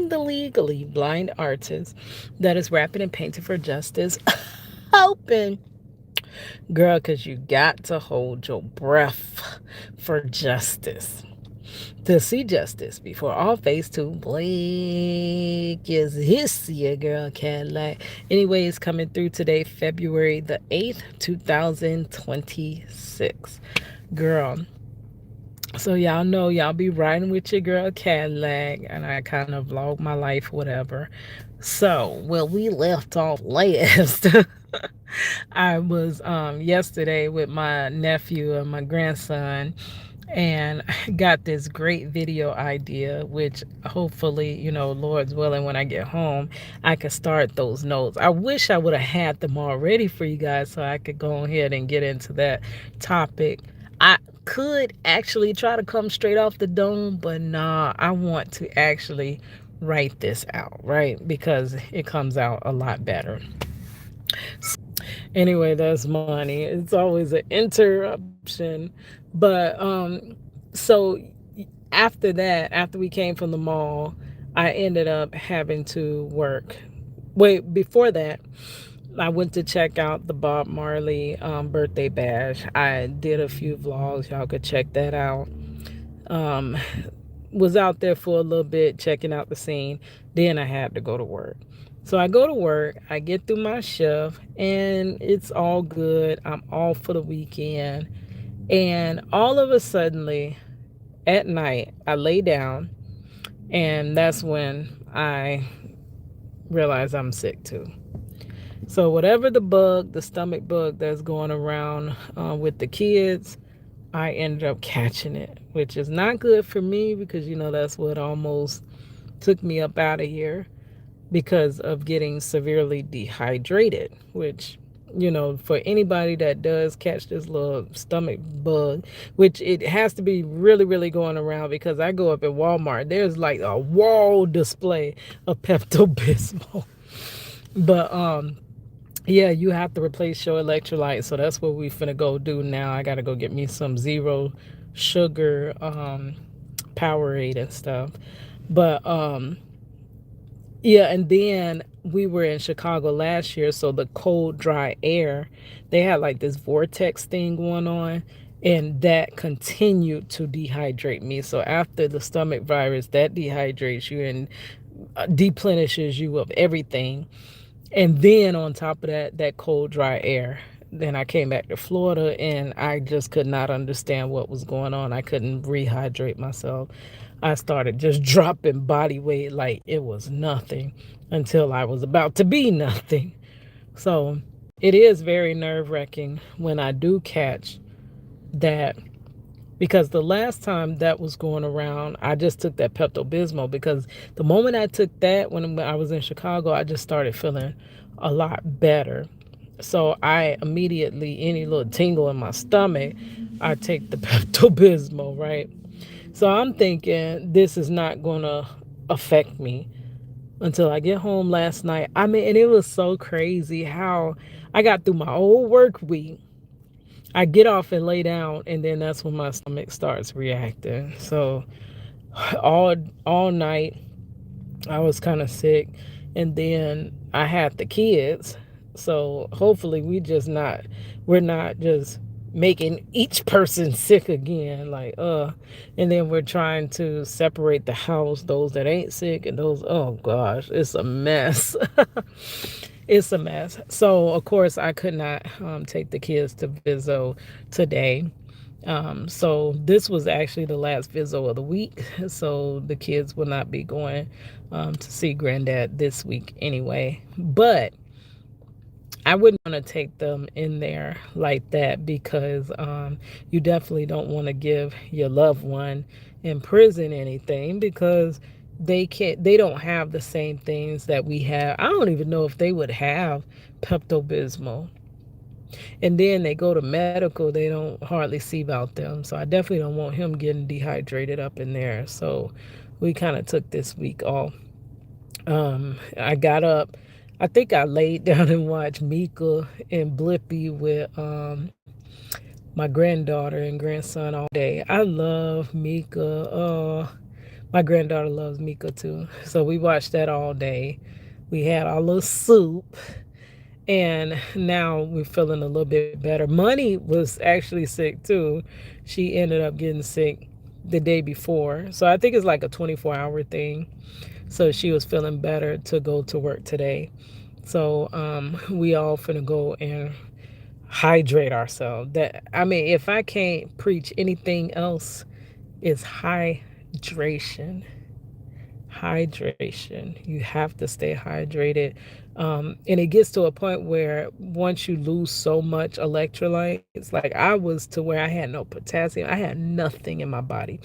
I'm the legally blind artist that is rapping and painting for justice. Hoping, girl, because you got to hold your breath for justice. To see justice before all phase two blink is his your girl Cadillac. Anyways, coming through today, February the 8th, 2026. Girl, so y'all know y'all be riding with your girl Cadillac, and I kind of vlog my life, whatever. So, well, we left off last. I was yesterday with my nephew and my grandson, and got this great video idea, which hopefully, Lord's willing, when I get home, I could start those notes. I wish I would have had them already for you guys so I could go ahead and get into that topic. I could actually try to come straight off the dome, but nah, I want to actually write this out, right? Because it comes out a lot better. Anyway, that's money. It's always an interruption. But so after that, after we came from the mall, I ended up having to work. Wait, before that, I went to check out the Bob Marley birthday bash. I did a few vlogs. Y'all could check that out. Um, was out there for a little bit checking out the scene. Then I had to go to work. So I go to work, I get through my shift, and it's all good. I'm off for the weekend. And all of a suddenly, at night, I lay down, and that's when I realize I'm sick too. So whatever the stomach bug that's going around with the kids, I ended up catching it, which is not good for me because that's what almost took me up out of here because of getting severely dehydrated, which for anybody that does catch this little stomach bug, which it has to be really, really going around because I go up at Walmart, there's like a wall display of Pepto-Bismol. But yeah, you have to replace your electrolytes. So that's what we finna go do now. I gotta go get me some zero sugar Powerade and stuff. But yeah, and then we were in Chicago last year, so the cold, dry air, they had like this vortex thing going on, and that continued to dehydrate me. So after the stomach virus, that dehydrates you and deplenishes you of everything. And then on top of that, that cold, dry air. Then I came back to Florida and I just could not understand what was going on. I couldn't rehydrate myself. I started just dropping body weight like it was nothing until I was about to be nothing. So it is very nerve wracking when I do catch that, because the last time that was going around, I just took that Pepto Bismol because the moment I took that when I was in Chicago, I just started feeling a lot better. So I immediately, any little tingle in my stomach, I take the Pepto Bismol, right? So I'm thinking this is not going to affect me until I get home last night. I mean, and it was so crazy how I got through my whole work week. I get off and lay down, and then that's when my stomach starts reacting. So all all night I was kind of sick, and then I had the kids. So hopefully we're not just making each person sick again, like and then we're trying to separate the house, those that ain't sick and those, oh gosh, it's a mess. It's a mess. So of course I could not take the kids to Vizzo today. So this was actually the last Vizzo of the week. So the kids will not be going to see Granddad this week anyway. But I wouldn't want to take them in there like that because you definitely don't want to give your loved one in prison anything because they don't have the same things that we have. I don't even know if they would have Pepto-Bismol. And then they go to medical, they don't hardly see about them. So I definitely don't want him getting dehydrated up in there. So we kind of took this week off. I got up. I think I laid down and watched Mika and Blippy with my granddaughter and grandson all day. I love Mika. My granddaughter loves Mika too. So we watched that all day. We had our little soup, and now we're feeling a little bit better. Money was actually sick too. She ended up getting sick the day before. So I think it's like a 24-hour thing. So she was feeling better to go to work today. So we all finna go and hydrate ourselves. That, I mean, if I can't preach anything else, it's hydration. Hydration. You have to stay hydrated. And it gets to a point where once you lose so much electrolytes, like I was to where I had no potassium, I had nothing in my body.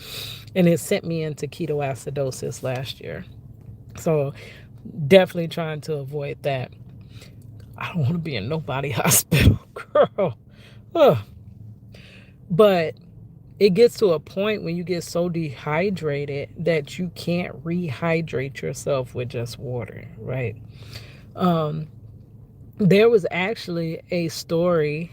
And it sent me into ketoacidosis last year. So definitely trying to avoid that. I don't want to be in nobody hospital, girl. Ugh. But it gets to a point when you get so dehydrated that you can't rehydrate yourself with just water, right? Um, there was actually a story.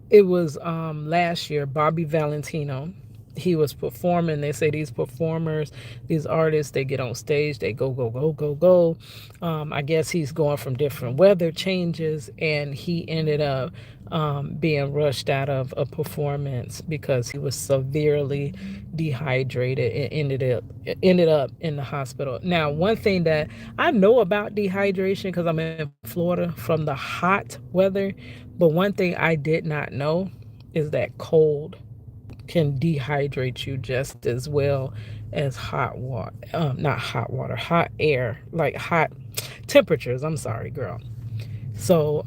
It was last year, Bobby Valentino. He was performing. They say these performers, these artists, they get on stage, they go, go, go, go, go. I guess he's going from different weather changes, and he ended up being rushed out of a performance because he was severely dehydrated and ended up in the hospital. Now, one thing that I know about dehydration because I'm in Florida from the hot weather, but one thing I did not know is that cold can dehydrate you just as well as hot water. Not hot water, hot air, like hot temperatures. I'm sorry, girl. So,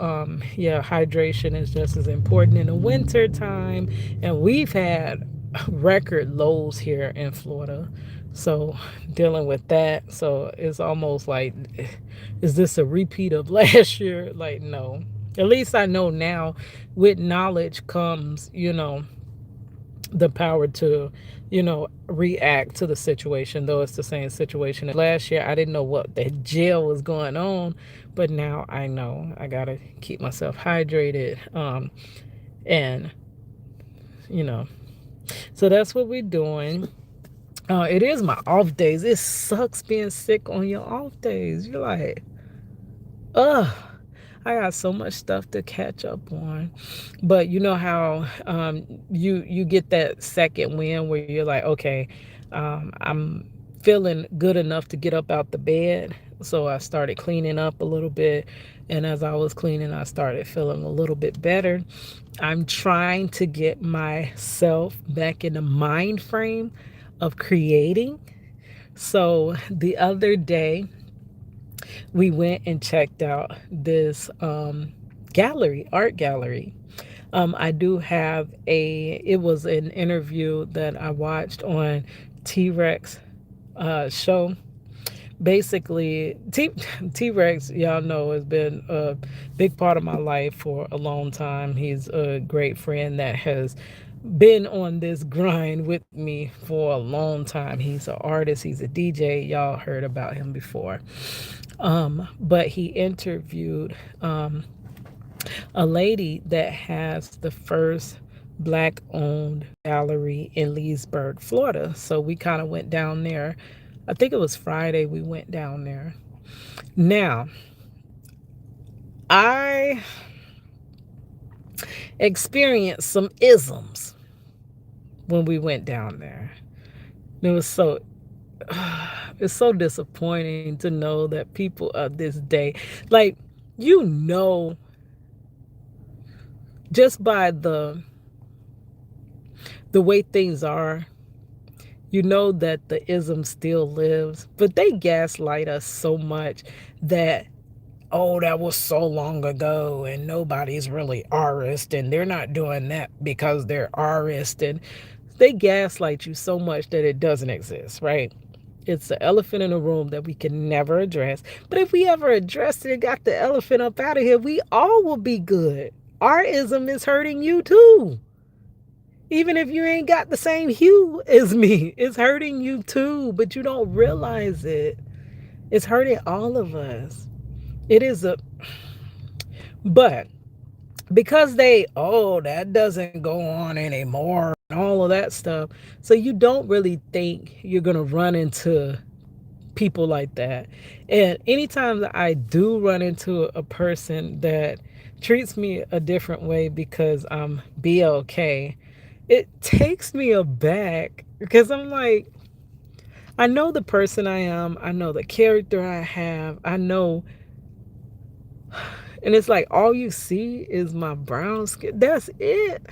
yeah, hydration is just as important in the winter time. And we've had record lows here in Florida. So, dealing with that. So, it's almost like, is this a repeat of last year? Like, no. At least I know now with knowledge comes, the power to, react to the situation, though it's the same situation as last year. I didn't know what the jail was going on, but now I know. I gotta keep myself hydrated. And you know, so that's what we're doing. It is my off days. It sucks being sick on your off days. You're like, ugh. I got so much stuff to catch up on. But you know how you get that second win where you're like, okay, I'm feeling good enough to get up out the bed. So I started cleaning up a little bit. And as I was cleaning, I started feeling a little bit better. I'm trying to get myself back in the mind frame of creating. So the other day, we went and checked out this gallery, art gallery. I do have it was an interview that I watched on T Rex show. Basically, T Rex, y'all know, has been a big part of my life for a long time. He's a great friend that has been on this grind with me for a long time. He's an artist, he's a DJ. Y'all heard about him before. But he interviewed a lady that has the first black owned gallery in Leesburg, Florida. So we kind of went down there. I think it was Friday we went down there. Now, I experienced some isms when we went down there. It was so it's so disappointing to know that people of this day, like, you know, just by the way things are, you know that the ism still lives, but they gaslight us so much that, oh, that was so long ago and nobody's really artist and they're not doing that because they're artist, and they gaslight you so much that it doesn't exist, right? It's the elephant in the room that we can never address. But if we ever addressed it and got the elephant up out of here, we all will be good. Our ism is hurting you too. Even if you ain't got the same hue as me, it's hurting you too, but you don't realize it. It's hurting all of us. It is but because that doesn't go on anymore. and all of that stuff. So you don't really think you're going to run into people like that. And anytime that I do run into a person that treats me a different way because I'm BLK, it takes me aback because I'm like, I know the person I am, I know the character I have, I know, and it's like all you see is my brown skin. That's it.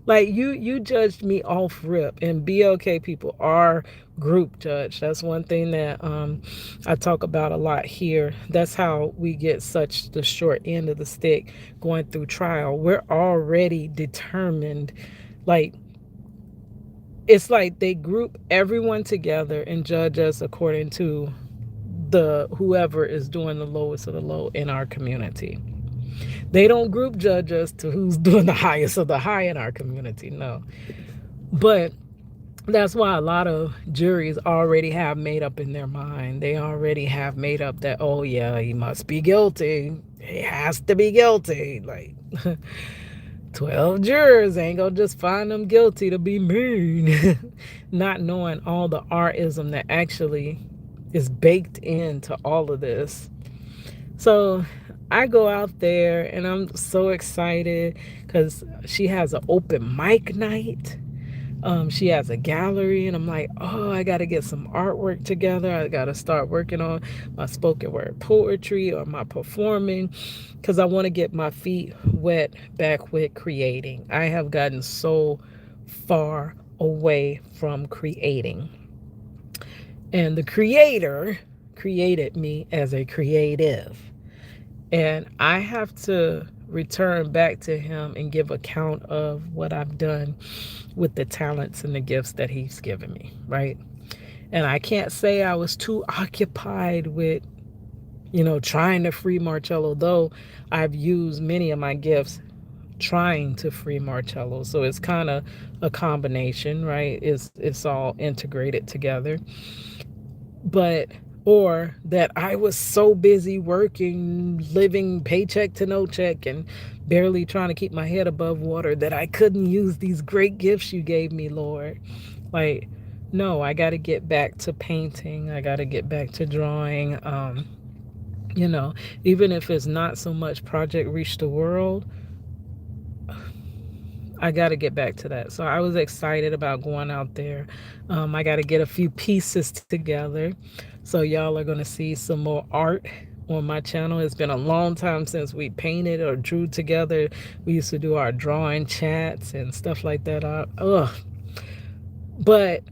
Like you judged me off rip, and BLK people are group judged. That's one thing that I talk about a lot here. That's how we get such the short end of the stick going through trial. We're already determined. Like it's like they group everyone together and judge us according to the whoever is doing the lowest of the low in our community. They don't group judge us to who's doing the highest of the high in our community. No. But that's why a lot of juries already have made up in their mind. They already have made up that, oh, yeah, he must be guilty. He has to be guilty. Like, 12 jurors ain't gonna just find them guilty to be mean. Not knowing all the artism that actually is baked into all of this. So I go out there and I'm so excited because she has an open mic night. She has a gallery, and I'm like, oh, I got to get some artwork together. I got to start working on my spoken word poetry or my performing because I want to get my feet wet back with creating. I have gotten so far away from creating, and the creator created me as a creative. And I have to return back to him and give account of what I've done with the talents and the gifts that he's given me, right? And I can't say I was too occupied with, trying to free Marcello, though I've used many of my gifts trying to free Marcello. So it's kind of a combination, right? It's all integrated together. But or that I was so busy working, living paycheck to no check, and barely trying to keep my head above water that I couldn't use these great gifts you gave me, Lord. Like, no, I got to get back to painting. I got to get back to drawing. You know, even if it's not so much Project Reach the World, I got to get back to that. So I was excited about going out there. I got to get a few pieces together. So y'all are going to see some more art on my channel. It's been a long time since we painted or drew together. We used to do our drawing chats and stuff like that. Ugh. But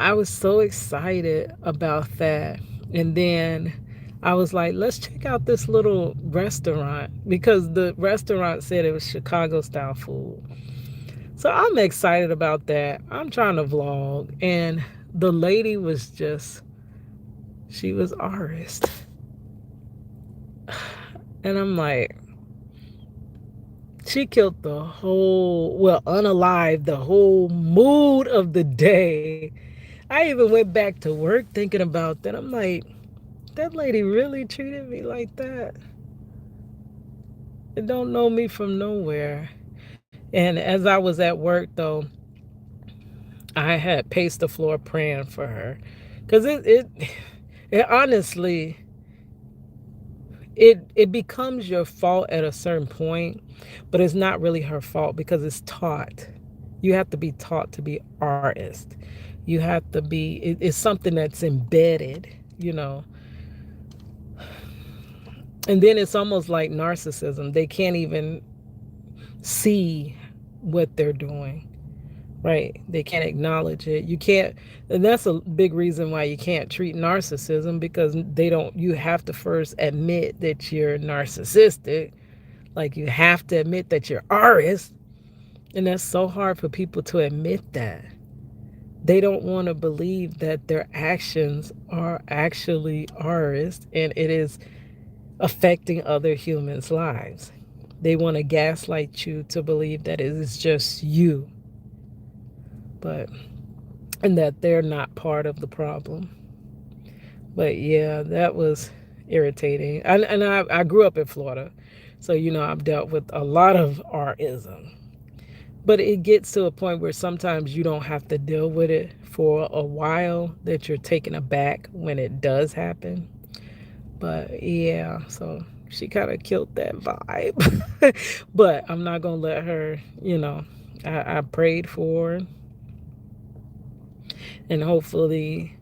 I was so excited about that. And then I was like, let's check out this little restaurant because the restaurant said it was Chicago style food. So I'm excited about that. I'm trying to vlog. And the lady was just, she was artist. And I'm like, she killed the whole, well, unalive the whole mood of the day. I even went back to work thinking about that. I'm like, that lady really treated me like that. It don't know me from nowhere. And as I was at work, though, I had paced the floor praying for her, because it honestly, it becomes your fault at a certain point, but it's not really her fault because it's taught. You have to be taught to be artist. You have to be. It's something that's embedded, you know. And then it's almost like narcissism. They can't even see what they're doing. Right, they can't acknowledge it. You can't, and that's a big reason why you can't treat narcissism, because they don't, you have to first admit that you're narcissistic. Like, you have to admit that you're artist, and that's so hard for people to admit that. They don't want to believe that their actions are actually artist and it is affecting other humans' lives. They want to gaslight you to believe that it is just you, but and that they're not part of the problem. But yeah, that was irritating. I grew up in Florida, so I've dealt with a lot of artism. But it gets to a point where sometimes you don't have to deal with it for a while, that you're taken aback when it does happen. But yeah, so she kind of killed that vibe. But I'm not going to let her, I prayed for her, and hopefully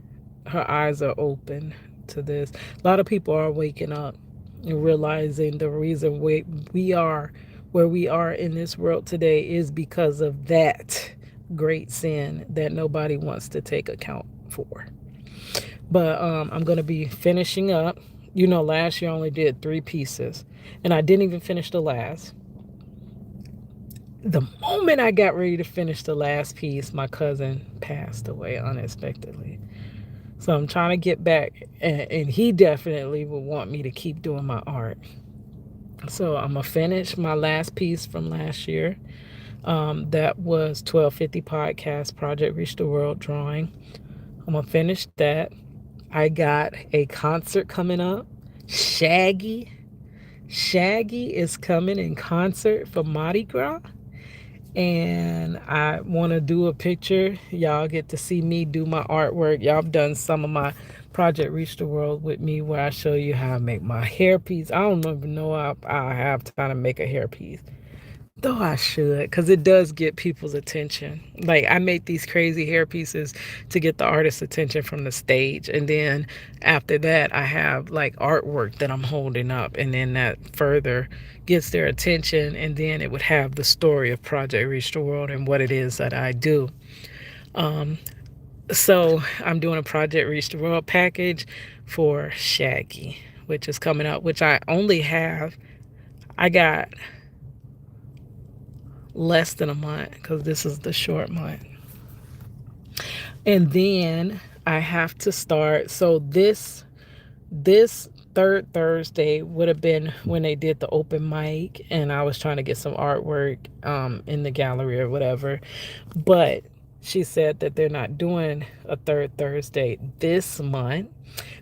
her eyes are open to this. A lot of people are waking up and realizing the reason we are where we are in this world today is because of that great sin that nobody wants to take account for. But I'm going to be finishing up. Last year I only did 3 pieces, and I didn't even finish the last. The moment I got ready to finish the last piece, my cousin passed away unexpectedly. So I'm trying to get back, and he definitely would want me to keep doing my art. So I'm gonna finish my last piece from last year. That was 1250 podcast project reach the world drawing. I'm gonna finish that. I got a concert coming up. Shaggy. Shaggy is coming in concert for Mardi Gras, and I want to do a picture. Y'all get to see me do my artwork. Y'all have done some of my Project Reach the World with me, where I show you how I make my hairpiece. I don't even know I have time to make a hairpiece, though I should, because it does get people's attention. Like, I make these crazy hair pieces to get the artist's attention from the stage, and then after that I have like artwork that I'm holding up, and then that further gets their attention, and then it would have the story of Project Reach the World and what it is that I do. um, so I'm doing a Project Reach the World package for Shaggy, which is coming up, which I got less than a month, because this is the short month. And then I have to start. So this third Thursday would have been when they did the open mic, and I was trying to get some artwork in the gallery or whatever. But she said that they're not doing a third Thursday this month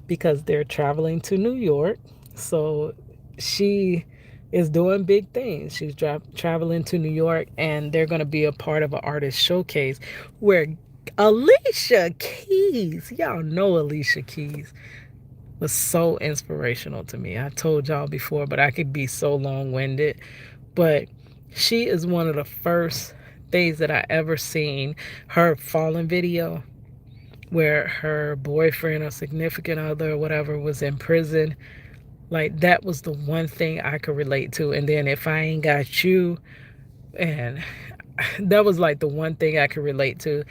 because they're traveling to New York. So she is doing big things. She's traveling to New York, and they're going to be a part of an artist showcase where Alicia Keys, y'all know Alicia Keys, was so inspirational to me. I told y'all before, but I could be so long winded. But she is one of the first things that I ever seen her fallen video, where her boyfriend or significant other or whatever was in prison. Like, that was the one thing I could relate to. And then If I Ain't Got You, and that was like the one thing I could relate to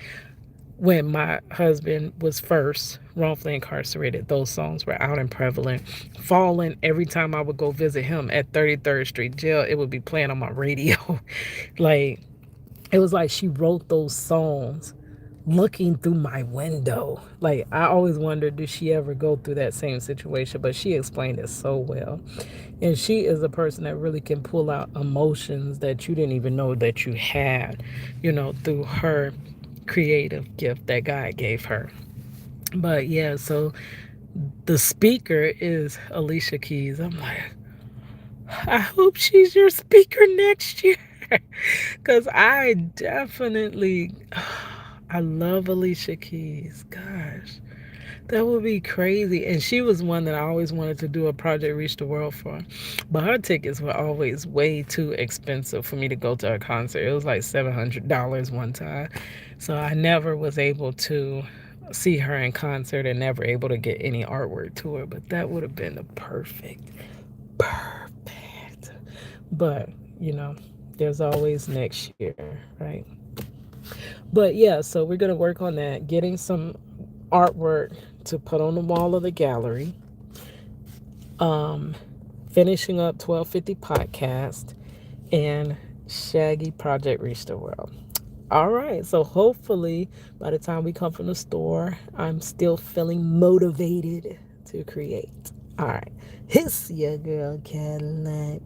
when my husband was first wrongfully incarcerated. Those songs were out and prevalent. Fallen, every time I would go visit him at 33rd Street Jail, it would be playing on my radio. Like, it was like she wrote those songs looking through my window. Like, I always wondered, did she ever go through that same situation? But she explained it so well. And she is a person that really can pull out emotions that you didn't even know that you had, through her creative gift that God gave her. But yeah, so the speaker is Alicia Keys. I'm like, I hope she's your speaker next year. Because I definitely, I love Alicia Keys. Gosh, that would be crazy. And she was one that I always wanted to do a Project Reach the World for. But her tickets were always way too expensive for me to go to her concert. It was like $700 one time. So I never was able to see her in concert, and never able to get any artwork to her. But that would have been the perfect. But, there's always next year, right? But yeah, so we're going to work on that, getting some artwork to put on the wall of the gallery, um, finishing up 1250 podcast, and Shaggy Project Reach the World. All right, so hopefully by the time we come from the store, I'm still feeling motivated to create. All right, it's your girl Cadillac.